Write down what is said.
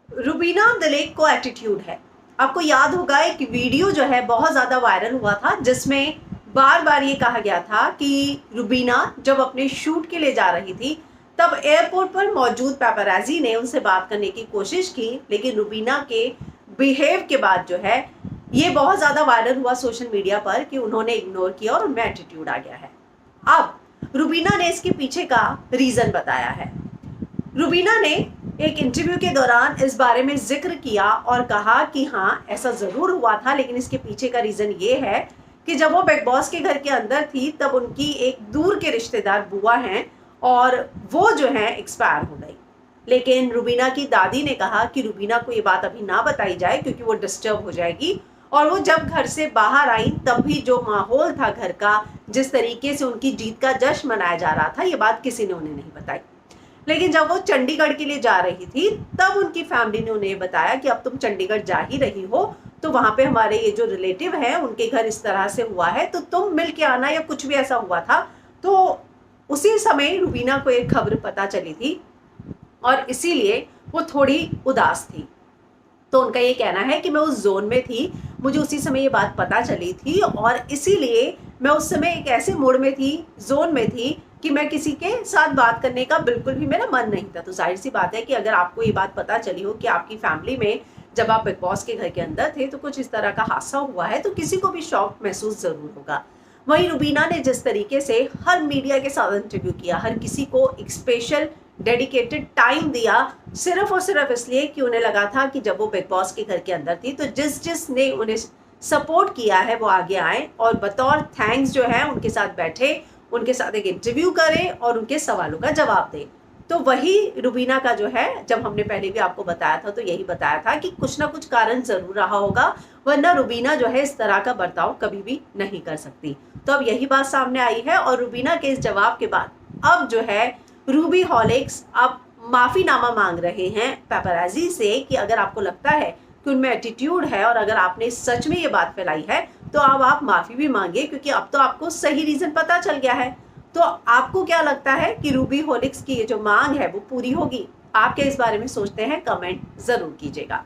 रुबीना दिलेक को एटीट्यूड है। आपको याद होगा एक वीडियो जो है बहुत ज़्यादा वायरल हुआ था, जिसमें बार बार ये कहा गया था कि रुबीना जब अपने शूट के लिए जा रही थी तब एयरपोर्ट पर मौजूद पेपराजी ने उनसे बात करने की कोशिश की, लेकिन रुबीना के बिहेव के बाद जो है ये बहुत ज़्यादा वायरल हुआ सोशल मीडिया पर कि उन्होंने इग्नोर किया और उनमें एटीट्यूड आ गया है। अब रुबीना ने इसके पीछे का रीज़न बताया है। रुबीना ने एक इंटरव्यू के दौरान इस बारे में जिक्र किया और कहा कि हाँ, ऐसा ज़रूर हुआ था, लेकिन इसके पीछे का रीज़न ये है कि जब वो बिग बॉस के घर के अंदर थी तब उनकी एक दूर के रिश्तेदार बुआ हैं और वो जो है एक्सपायर हो गई। लेकिन रुबीना की दादी ने कहा कि रुबीना को ये बात अभी ना बताई जाए क्योंकि वो डिस्टर्ब हो जाएगी, और वो जब घर से बाहर आई तब भी जो माहौल था घर का, जिस तरीके से उनकी जीत का जश्न मनाया जा रहा था, ये बात किसी ने उन्हें नहीं बताई। लेकिन जब वो चंडीगढ़ के लिए जा रही थी तब उनकी फैमिली ने उन्हें बताया कि अब तुम चंडीगढ़ जा ही रही हो तो वहाँ पे हमारे ये जो रिलेटिव है उनके घर इस तरह से हुआ है, तो तुम मिल के आना, या कुछ भी ऐसा हुआ था। तो उसी समय रुबीना को एक खबर पता चली थी और इसीलिए वो थोड़ी उदास थी। तो उनका ये कहना है कि मैं उस जोन में थी, मुझे उसी समय ये बात पता चली थी और इसीलिए मैं उस समय एक ऐसे मूड में थी, जोन में थी कि मैं किसी के साथ बात करने का बिल्कुल भी मेरा मन नहीं था। तो जाहिर सी बात है कि अगर आपको ये बात पता चली हो कि आपकी फैमिली में जब आप बिग बॉस के घर के अंदर थे तो कुछ इस तरह का हादसा हुआ है, तो किसी को भी शौक महसूस ज़रूर होगा। वहीं रुबीना ने जिस तरीके से हर मीडिया के साथ इंटरव्यू किया, हर किसी को एक स्पेशल डेडिकेटेड टाइम दिया, सिर्फ और सिर्फ इसलिए कि उन्हें लगा था कि जब वो बिग बॉस के घर के अंदर थी तो जिसने उन्हें सपोर्ट किया है वो आगे आए और बतौर थैंक्स जो है उनके साथ बैठे, उनके साथ एक इंटरव्यू करें और उनके सवालों का जवाब दें। तो वही रुबीना का जो है, जब हमने पहले भी आपको बताया था तो यही बताया था कि कुछ ना कुछ कारण ज़रूर रहा होगा, वरना रुबीना जो है इस तरह का बर्ताव कभी भी नहीं कर सकती। तो अब यही बात सामने आई है और रुबीना के इस जवाब के बाद अब जो है रूबी हॉलिक्स अब माफ़ीनामा मांग रहे हैं पेपराजी से कि अगर आपको लगता है कि उनमें एटीट्यूड है और अगर आपने सच में ये बात फैलाई है तो अब आप माफ़ी भी मांगिए, क्योंकि अब तो आपको सही रीज़न पता चल गया है। तो आपको क्या लगता है कि रूबी हॉलिक्स की ये जो मांग है वो पूरी होगी? आप क्या इस बारे में सोचते हैं? कमेंट ज़रूर कीजिएगा।